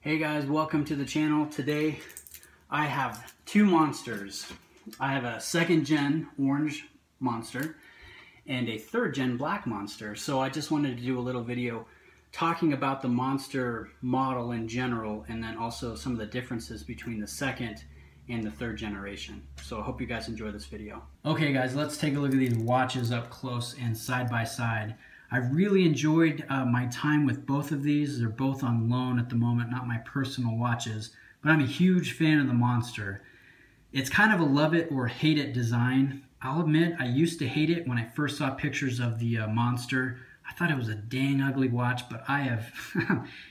Hey guys, welcome to the channel. Today I have two monsters. I have a 2nd gen orange monster and a 3rd gen black monster. So I just wanted to do a little video talking about the monster model in general and then also some of the differences between the 2nd and the 3rd generation. So I hope you guys enjoy this video. Okay guys, let's take a look at these watches up close and side by side. I've really enjoyed my time with both of these. They're both on loan at the moment, not my personal watches, but I'm a huge fan of the Monster. It's kind of a love it or hate it design. I'll admit, I used to hate it when I first saw pictures of the Monster. I thought it was a dang ugly watch, but I have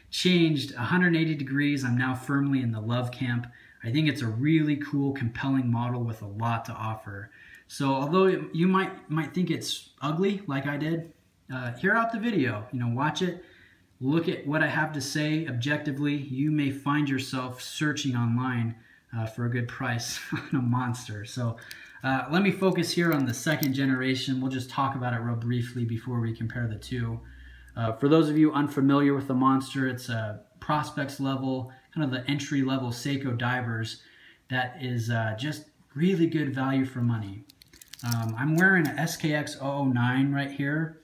changed 180 degrees. I'm now firmly in the love camp. I think it's a really cool, compelling model with a lot to offer. So although you might think it's ugly like I did, hear out the video, watch it, look at what I have to say objectively. You may find yourself searching online for a good price on a Monster. So let me focus here on the 2nd generation. We'll just talk about it real briefly before we compare the two. For those of you unfamiliar with the Monster, it's a prospects level, kind of the entry level Seiko divers that is just really good value for money. I'm wearing an SKX009 right here.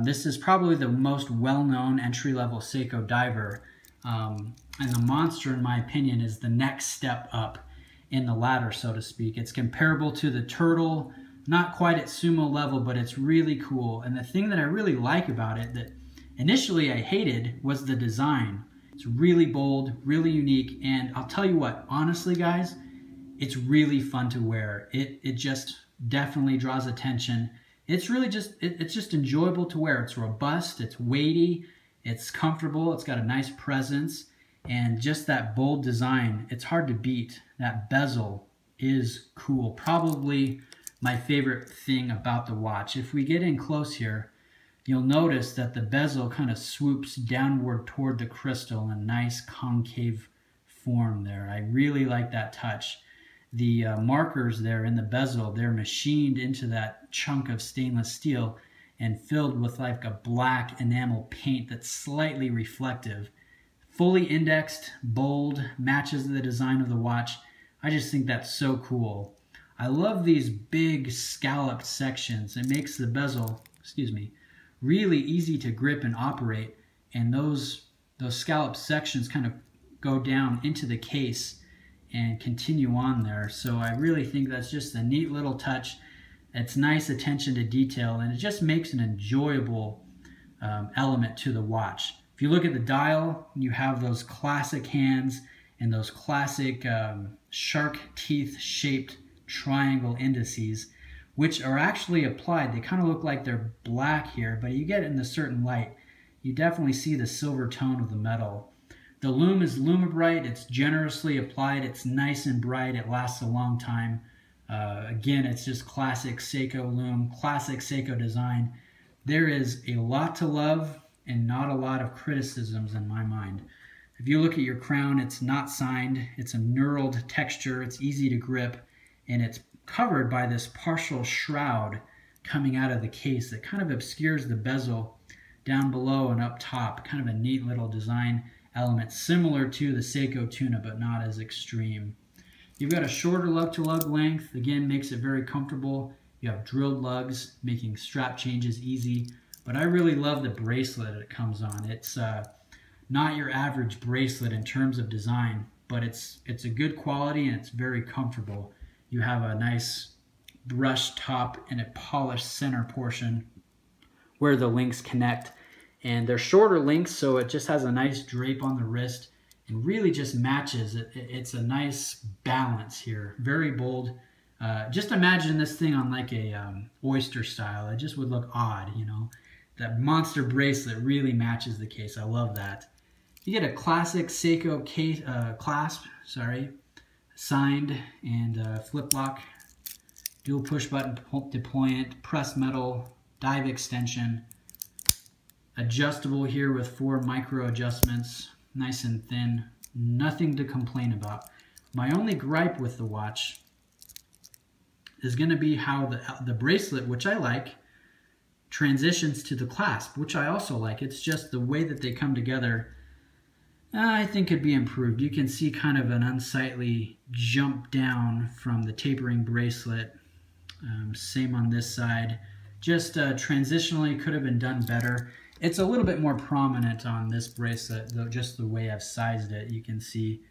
This is probably the most well-known entry-level Seiko diver, and the Monster, in my opinion, is the next step up in the ladder, so to speak. It's comparable to the Turtle, not quite at sumo level, but it's really cool. And the thing that I really like about it that initially I hated was the design. It's really bold, really unique, and I'll tell you what, honestly guys, it's really fun to wear. It just definitely draws attention. It's really it's just enjoyable to wear. It's robust, it's weighty, it's comfortable, it's got a nice presence, and just that bold design, it's hard to beat. That bezel is cool. Probably my favorite thing about the watch. If we get in close here, you'll notice that the bezel kind of swoops downward toward the crystal in a nice concave form there. I really like that touch. The markers there in the bezel, they're machined into that chunk of stainless steel and filled with like a black enamel paint that's slightly reflective. Fully indexed, bold, matches the design of the watch. I just think that's so cool. I love these big scalloped sections. It makes the bezel, really easy to grip and operate, and those scalloped sections kind of go down into the case and continue on there. So I really think that's just a neat little touch. It's nice attention to detail, and it just makes an enjoyable element to the watch. If you look at the dial, you have those classic hands and those classic shark teeth shaped triangle indices, which are actually applied. They kind of look like they're black here, but you get it in a certain light, you definitely see the silver tone of the metal. The loom is Lumibrite. It's generously applied. It's nice and bright. It lasts a long time. Again, it's just classic Seiko loom, classic Seiko design. There is a lot to love and not a lot of criticisms in my mind. If you look at your crown, it's not signed. It's a knurled texture. It's easy to grip, and it's covered by this partial shroud coming out of the case that kind of obscures the bezel down below and up top. Kind of a neat little design element, similar to the Seiko Tuna, but not as extreme. You've got a shorter lug-to-lug length, again, makes it very comfortable. You have drilled lugs, making strap changes easy, but I really love the bracelet it comes on. It's not your average bracelet in terms of design, but it's a good quality and it's very comfortable. You have a nice brushed top and a polished center portion where the links connect. And they're shorter links, so it just has a nice drape on the wrist and really just matches. It's a nice balance here. Very bold. Just imagine this thing on like a oyster style. It just would look odd, That Monster bracelet really matches the case. I love that. You get a classic Seiko case, clasp, signed and flip lock, dual push button deployant, press metal, dive extension. Adjustable here with 4 micro adjustments, nice and thin, nothing to complain about. My only gripe with the watch is going to be how the bracelet, which I like, transitions to the clasp, which I also like. It's just the way that they come together I think could be improved. You can see kind of an unsightly jump down from the tapering bracelet. Same on this side. Just transitionally could have been done better. It's a little bit more prominent on this bracelet, though, just the way I've sized it. You can see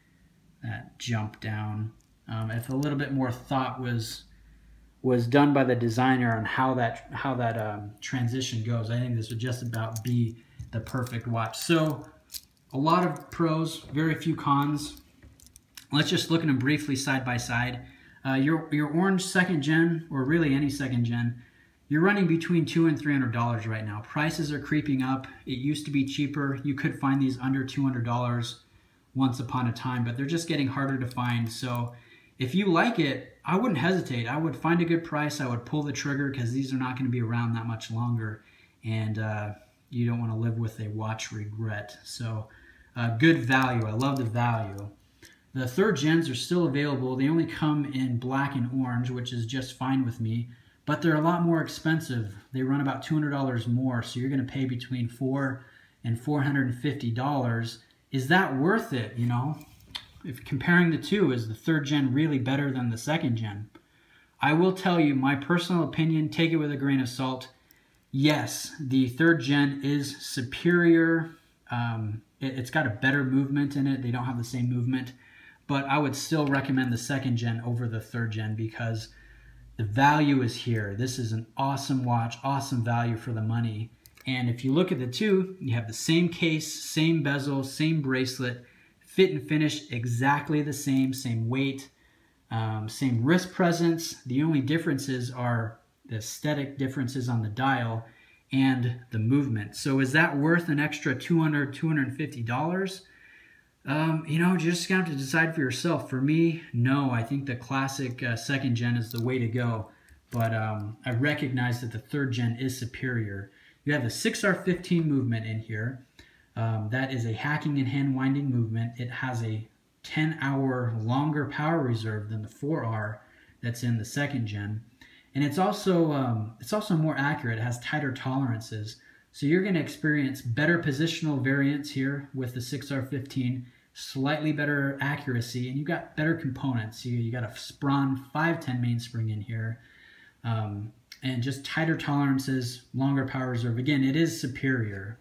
that jump down. If a little bit more thought was done by the designer on how that transition goes, I think this would just about be the perfect watch. So a lot of pros, very few cons. Let's just look at them briefly side by side. Your orange second gen, or really any second gen, you're running between $200 and $300 right now. Prices are creeping up. It used to be cheaper. You could find these under $200 once upon a time, but they're just getting harder to find. So if you like it, I wouldn't hesitate. I would find a good price. I would pull the trigger, because these are not going to be around that much longer, and you don't want to live with a watch regret. So good value. I love the value. The third gens are still available. They only come in black and orange, which is just fine with me, but they're a lot more expensive. They run about $200 more, so you're going to pay between $400 and $450. Is that worth it, you know? If comparing the two, is the third gen really better than the second gen? I will tell you my personal opinion, take it with a grain of salt. Yes, the third gen is superior. It's got a better movement in it. They don't have the same movement, but I would still recommend the second gen over the third gen, because the value is here. This is an awesome watch, awesome value for the money. And if you look at the two, you have the same case, same bezel, same bracelet, fit and finish exactly the same weight, same wrist presence. The only differences are the aesthetic differences on the dial and the movement. So is that worth an extra $200, $250? You know, just have to decide for yourself. For me, no. I think the classic second gen is the way to go, but I recognize that the third gen is superior. You have the 6R15 movement in here. That is a hacking and hand winding movement. It has a 10-hour longer power reserve than the 4R that's in the second gen. And it's also more accurate. It has tighter tolerances. So you're going to experience better positional variance here with the 6R15, slightly better accuracy, and you got better components. You got a Sprung 510 mainspring in here, and just tighter tolerances, longer power reserve. Again, it is superior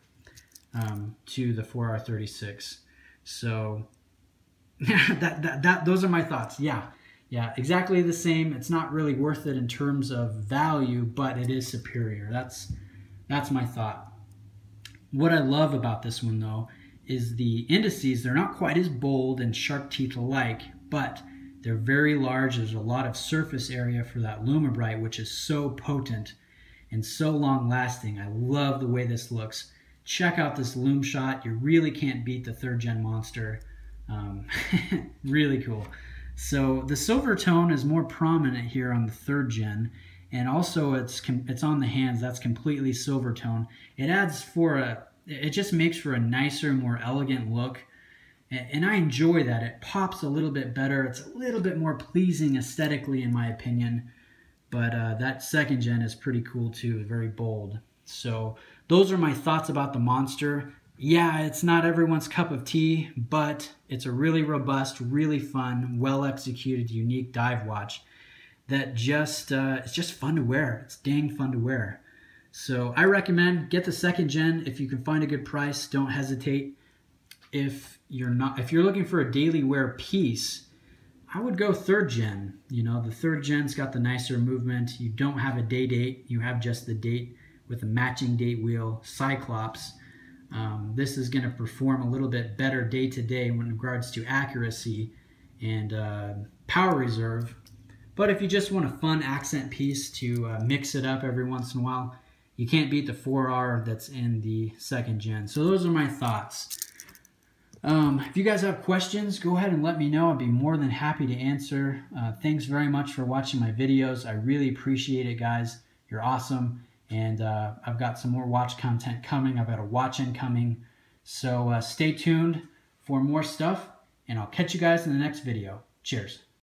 to the 4R36. So those are my thoughts. Yeah, exactly the same. It's not really worth it in terms of value, but it is superior. That's my thought. What I love about this one, though, is the indices. They're not quite as bold and shark teeth alike, but they're very large. There's a lot of surface area for that Lumibright, which is so potent and so long lasting. I love the way this looks. Check out this lume shot. You really can't beat the third gen monster. Really cool. So the silver tone is more prominent here on the third gen, and also it's on the hands. That's completely silver tone. It just makes for a nicer, more elegant look, and I enjoy that. It pops a little bit better. It's a little bit more pleasing aesthetically, in my opinion. But that second gen is pretty cool too, very bold. So those are my thoughts about the Monster. Yeah, it's not everyone's cup of tea, but it's a really robust, really fun, well-executed, unique dive watch that it's just fun to wear. It's dang fun to wear. So I recommend get the second gen if you can find a good price. Don't hesitate. If you're looking for a daily wear piece, I would go third gen. You know, the third gen's got the nicer movement. You don't have a day date. You have just the date with a matching date wheel, Cyclops. This is going to perform a little bit better day to day in regards to accuracy and power reserve. But if you just want a fun accent piece to mix it up every once in a while, you can't beat the 4R that's in the second gen. So those are my thoughts. If you guys have questions, go ahead and let me know. I'd be more than happy to answer. Thanks very much for watching my videos. I really appreciate it, guys. You're awesome. And I've got some more watch content coming. I've got a watch incoming. So stay tuned for more stuff, and I'll catch you guys in the next video. Cheers.